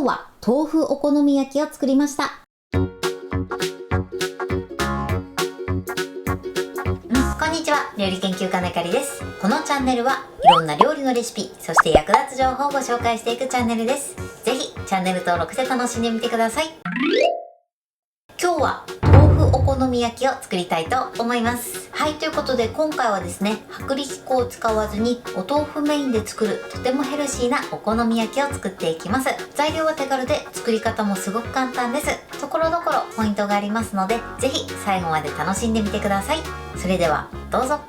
今日は豆腐お好み焼きを作りました。こんにちは、料理研究家のゆかりです。このチャンネルはいろんな料理のレシピ、そして役立つ情報をご紹介していくチャンネルです。ぜひチャンネル登録して楽しんでみてください。今日は豆腐お好み焼きを作りたいと思います。はい、ということで今回はですね、薄力粉を使わずにお豆腐メインで作るとてもヘルシーなお好み焼きを作っていきます。材料は手軽で作り方もすごく簡単です。ところどころポイントがありますので、ぜひ最後まで楽しんでみてください。それではどうぞ。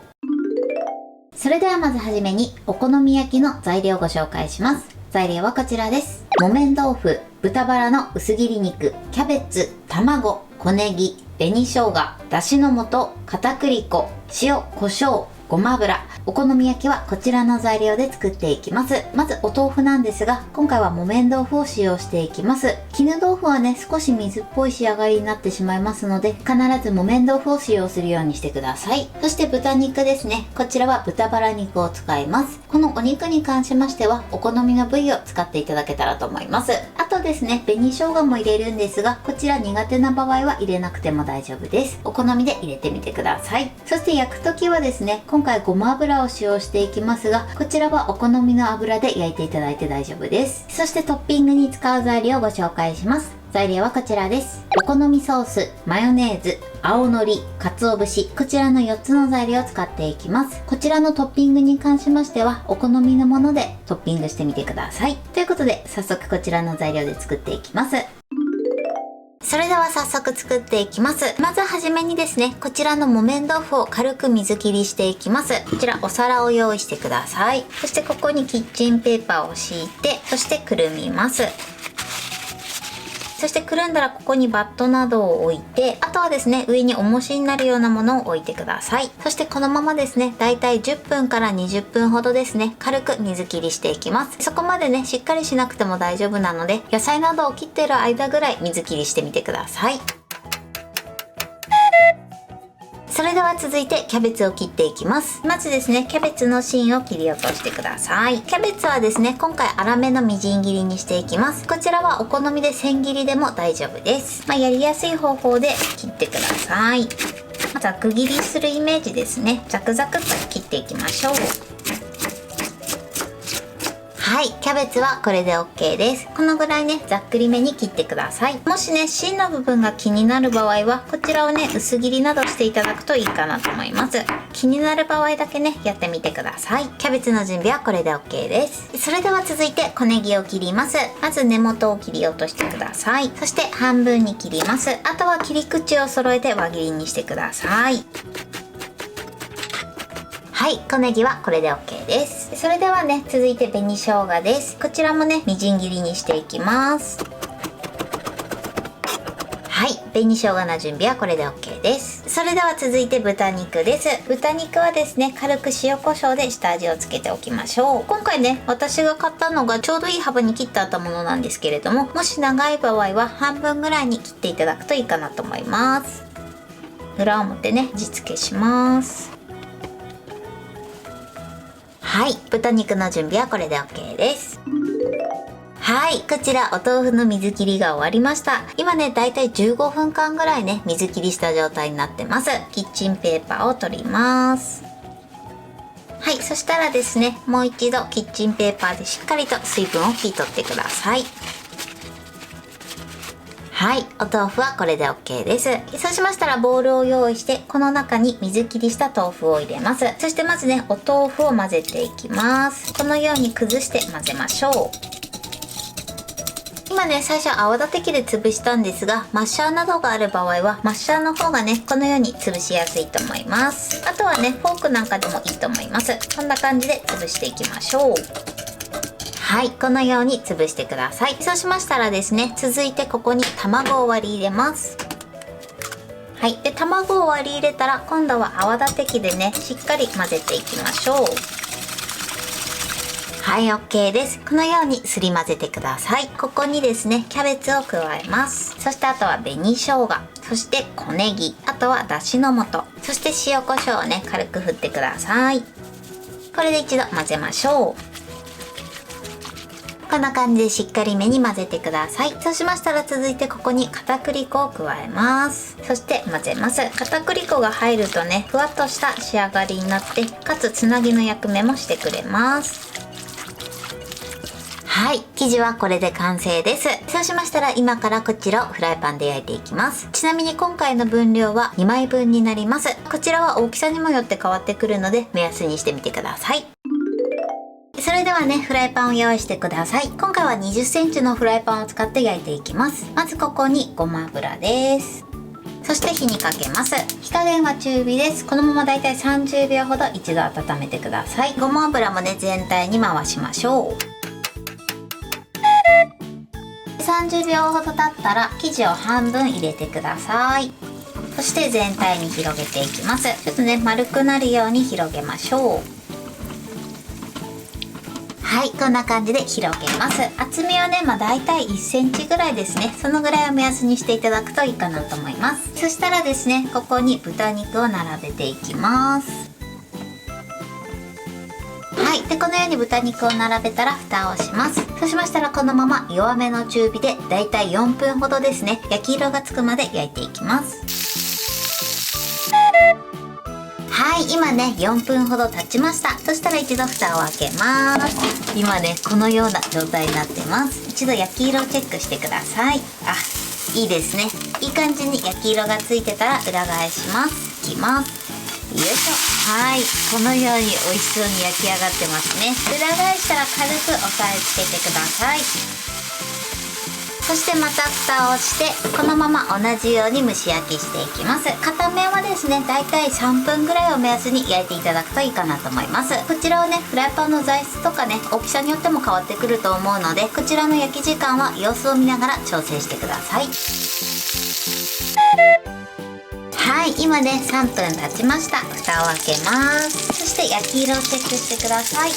それではまずはじめにお好み焼きの材料をご紹介します。材料はこちらです。木綿豆腐、豚バラの薄切り肉、キャベツ、卵、小ネギ、紅生姜、だしの素、片栗粉、塩、胡椒、ごま油。お好み焼きはこちらの材料で作っていきます。まずお豆腐なんですが、今回は木綿豆腐を使用していきます。絹豆腐はね、少し水っぽい仕上がりになってしまいますので、必ず木綿豆腐を使用するようにしてください。そして豚肉ですね。こちらは豚バラ肉を使います。このお肉に関しましては、お好みの部位を使っていただけたらと思います。あとですね、紅生姜も入れるんですが、こちら苦手な場合は入れなくても大丈夫です。お好みで入れてみてください。そして焼くときはですね、今回ごま油を使用していきますが、こちらはお好みの油で焼いていただいて大丈夫です。そしてトッピングに使う材料をご紹介します。材料はこちらです。お好みソース、マヨネーズ、青のり、鰹節、こちらの4つの材料を使っていきます。こちらのトッピングに関しましては、お好みのものでトッピングしてみてください。ということで、早速こちらの材料で作っていきます。それでは早速作っていきます。まずはじめにですね、こちらの木綿豆腐を軽く水切りしていきます。こちらお皿を用意してください。そしてここにキッチンペーパーを敷いて、そしてくるみます。そしてくるんだらここにバットなどを置いて、あとはですね、上に重しになるようなものを置いてください。そしてこのままですね、だいたい10分から20分ほどですね、軽く水切りしていきます。そこまでね、しっかりしなくても大丈夫なので、野菜などを切っている間ぐらい水切りしてみてください。それでは続いてキャベツを切っていきます。まずですね、キャベツの芯を切り落としてください。キャベツはですね、今回粗めのみじん切りにしていきます。こちらはお好みで千切りでも大丈夫です。やりやすい方法で切ってください。ざく切りするイメージですね。ザクザクっと切っていきましょう。はい、キャベツはこれで OK です。このぐらいね、ざっくりめに切ってください。もしね、芯の部分が気になる場合は、こちらをね、薄切りなどしていただくといいかなと思います。気になる場合だけね、やってみてください。キャベツの準備はこれで OK です。それでは続いて小ネギを切ります。まず根元を切り落としてください。そして半分に切ります。あとは切り口を揃えて輪切りにしてください。はい、小ネギはこれで OK です。それではね、続いて紅生姜です。こちらもね、みじん切りにしていきます。はい、紅生姜の準備はこれで OK です。それでは続いて豚肉です。豚肉はですね、軽く塩コショウで下味をつけておきましょう。今回ね、私が買ったのがちょうどいい幅に切ってあったものなんですけれども、もし長い場合は半分ぐらいに切っていただくといいかなと思います。裏表ね、味付けします。はい、豚肉の準備はこれで OK です。はい、こちらお豆腐の水切りが終わりました。今ね、だいたい15分間ぐらいね、水切りした状態になってます。キッチンペーパーを取ります。はい、そしたらですね、もう一度キッチンペーパーでしっかりと水分を拭き取ってください。はい、お豆腐はこれで OK です。そうしましたらボウルを用意して、この中に水切りした豆腐を入れます。そしてまずね、お豆腐を混ぜていきます。このように崩して混ぜましょう。今ね、最初泡立て器で潰したんですが、マッシャーなどがある場合はマッシャーの方がね、このように潰しやすいと思います。あとはね、フォークなんかでもいいと思います。こんな感じで潰していきましょう。はい、このように潰してください。そうしましたらですね、続いてここに卵を割り入れます。はい、で卵を割り入れたら今度は泡立て器でね、しっかり混ぜていきましょう。はい、 OK です。このようにすり混ぜてください。ここにですね、キャベツを加えます。そしてあとは紅生姜、そして小ネギ、あとはだしの素、そして塩コショウをね、軽く振ってください。これで一度混ぜましょう。こんな感じでしっかりめに混ぜてください。そうしましたら続いてここに片栗粉を加えます。そして混ぜます。片栗粉が入るとね、ふわっとした仕上がりになって、かつつなぎの役目もしてくれます。はい、生地はこれで完成です。そうしましたら今からこちらをフライパンで焼いていきます。ちなみに今回の分量は2枚分になります。こちらは大きさにもよって変わってくるので目安にしてみてください。それではね、フライパンを用意してください。今回は20センチのフライパンを使って焼いていきます。まずここにごま油です。そして火にかけます。火加減は中火です。このままだいたい30秒ほど一度温めてください。ごま油もね、全体に回しましょう。30秒ほど経ったら生地を半分入れてください。そして全体に広げていきます。ちょっとね、丸くなるように広げましょう。はい、こんな感じで広げます。厚みはね、だいたい1センチぐらいですね。そのぐらいを目安にしていただくといいかなと思います。そしたらですね、ここに豚肉を並べていきます。はい、でこのように豚肉を並べたら蓋をします。そうしましたらこのまま弱めの中火でだいたい4分ほどですね、焼き色がつくまで焼いていきます。はい、今ね4分ほど経ちました。そしたら一度蓋を開けます。今ねこのような状態になってます。一度焼き色をチェックしてください。あ、いいですね。いい感じに焼き色がついてたら裏返します。いきます。よいしょ。はい、このように美味しそうに焼き上がってますね。裏返したら軽く押さえつけてください。そしてまた蓋をしてこのまま同じように蒸し焼きしていきます。片面はですね、だいたい3分ぐらいを目安に焼いていただくといいかなと思います。こちらをね、フライパンの材質とかね、大きさによっても変わってくると思うので、こちらの焼き時間は様子を見ながら調整してください。はい、今ね3分経ちました。蓋を開けます。そして焼き色をチェックしてください。あ、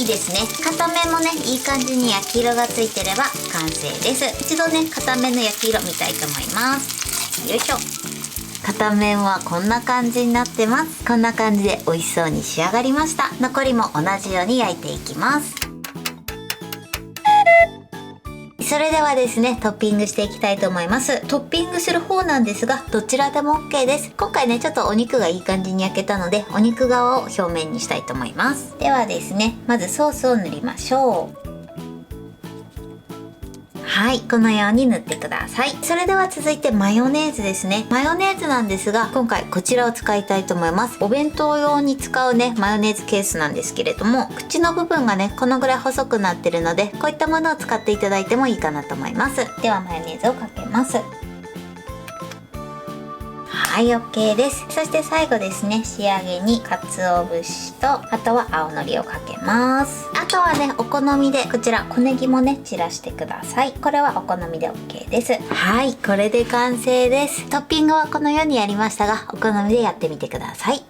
いいですね。片面もねいい感じに焼き色がついてれば完成です。一度ね片面の焼き色見たいと思います。よいしょ。片面はこんな感じになってます。こんな感じで美味しそうに仕上がりました。残りも同じように焼いていきます。それではですね、トッピングしていきたいと思います。トッピングする方なんですが、どちらでも OK です。今回ね、ちょっとお肉がいい感じに焼けたので、お肉側を表面にしたいと思います。ではですね、まずソースを塗りましょう。はい、このように塗ってください。それでは続いてマヨネーズですね。マヨネーズなんですが、今回こちらを使いたいと思います。お弁当用に使うね、マヨネーズケースなんですけれども、口の部分がね、このぐらい細くなってるので、こういったものを使っていただいてもいいかなと思います。ではマヨネーズをかけます。はい、OK です。そして最後ですね、仕上げに鰹節と、あとは青のりをかけます。あとはね、お好みでこちら小ネギもね散らしてください。これはお好みで OK です。はい、これで完成です。トッピングはこのようにやりましたが、お好みでやってみてください。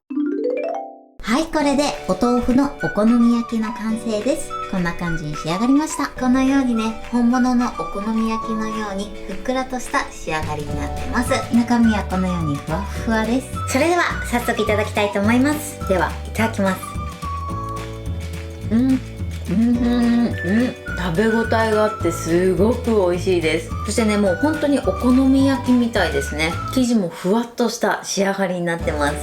はい、これでお豆腐のお好み焼きの完成です。こんな感じに仕上がりました。このようにね、本物のお好み焼きのようにふっくらとした仕上がりになってます。中身はこのようにふわふわです。それでは早速いただきたいと思います。では、いただきます。食べ応えがあってすごく美味しいです。そしてね、もう本当にお好み焼きみたいですね。生地もふわっとした仕上がりになってます。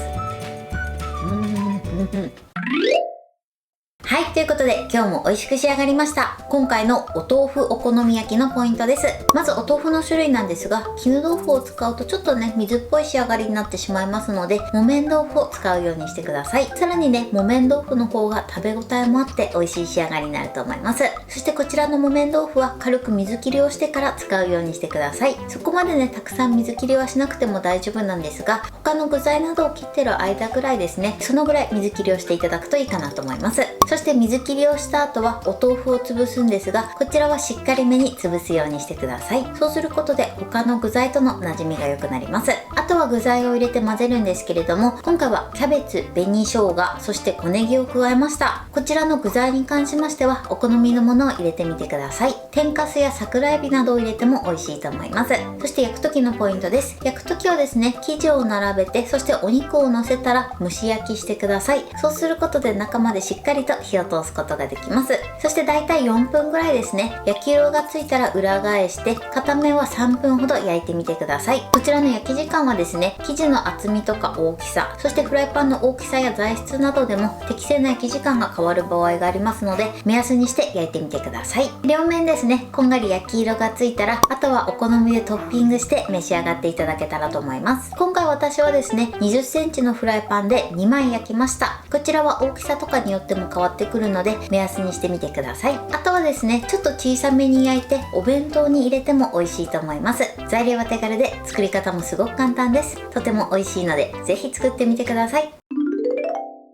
はい、ということで今日も美味しく仕上がりました。今回のお豆腐お好み焼きのポイントです。まずお豆腐の種類なんですが、絹豆腐を使うとちょっとね、水っぽい仕上がりになってしまいますので、木綿豆腐を使うようにしてください。さらにね、木綿豆腐の方が食べ応えもあって美味しい仕上がりになると思います。そしてこちらの木綿豆腐は軽く水切りをしてから使うようにしてください。そこまでね、たくさん水切りはしなくても大丈夫なんですが、他の具材などを切ってる間ぐらいですね、そのぐらい水切りをしていただくといいかなと思います。そして水切りをした後はお豆腐を潰すんですが、こちらはしっかりめに潰すようにしてください。そうすることで他の具材との馴染みが良くなります。あとは具材を入れて混ぜるんですけれども、今回はキャベツ、紅生姜、そして小ネギを加えました。こちらの具材に関しましてはお好みのものを入れてみてください。天かすや桜エビなどを入れても美味しいと思います。そして焼く時のポイントです。焼く時はですね、生地を並べて、そしてお肉を乗せたら蒸し焼きしてください。そうすることで中までしっかりと火を通すことができます。そしてだいたい4分ぐらいですね。焼き色がついたら裏返して、片面は3分ほど焼いてみてください。こちらの焼き時間はですね、生地の厚みとか大きさ、そしてフライパンの大きさや材質などでも適正な焼き時間が変わる場合がありますので、目安にして焼いてみてください。両面ですね、こんがり焼き色がついたら、あとはお好みでトッピングして召し上がっていただけたらと思います。今回私はですね、20センチのフライパンで2枚焼きました。こちらは大きさとかによっても変わってくるので、目安にしてみてください。あとはですね、ちょっと小さめに焼いてお弁当に入れても美味しいと思います。材料は手軽で作り方もすごく簡単です。とても美味しいので、ぜひ作ってみてください。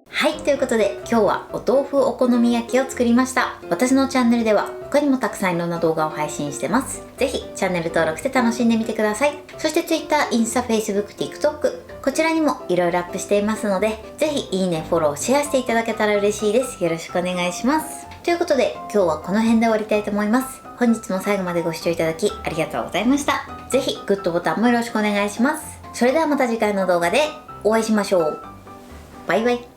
はい、ということで今日はお豆腐お好み焼きを作りました。私のチャンネルでは他にもたくさんいろんな動画を配信してます。ぜひチャンネル登録して楽しんでみてください。そして Twitter、インスタ、Facebook、TikTok、こちらにもいろいろアップしていますので、ぜひいいね、フォロー、シェアしていただけたら嬉しいです。よろしくお願いします。ということで今日はこの辺で終わりたいと思います。本日も最後までご視聴いただきありがとうございました。ぜひグッドボタンもよろしくお願いします。それではまた次回の動画でお会いしましょう。バイバイ。